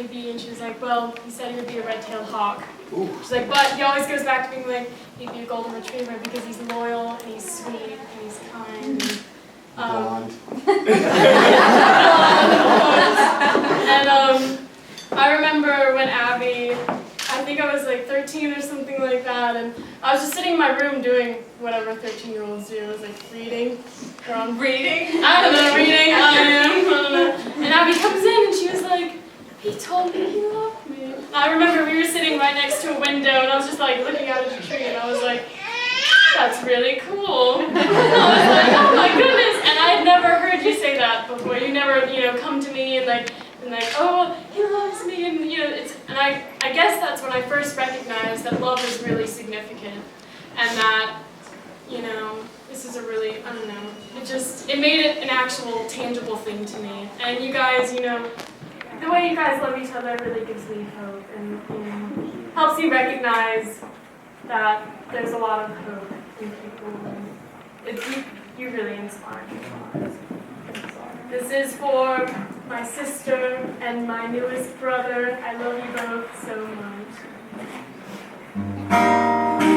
be? And she was like, well, he said he would be a red-tailed hawk. Ooh. She's like, but he always goes back to being like, he'd be a golden retriever because he's loyal and he's sweet and he's kind. Blonde. And I remember when Abby, I think I was like 13 or something like that, and I was just sitting in my room doing whatever 13-year-olds do. I was like reading. Reading? I don't know, reading, I don't know. And Abby comes in and she was like, he told me he loved me. I remember we were sitting right next to a window and I was just like looking out at the tree and I was like, that's really cool. I was like, oh my goodness. And I had never heard you say that before. You never, come to me and like, oh, he loves me, and I guess that's when I first recognized that love is really significant, and that, this is a really, I don't know, it made it an actual tangible thing to me. And you guys, the way you guys love each other really gives me hope, and helps me recognize that there's a lot of hope in people. You really inspire me a lot. This is for my sister and my newest brother. I love you both so much. Thank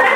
you.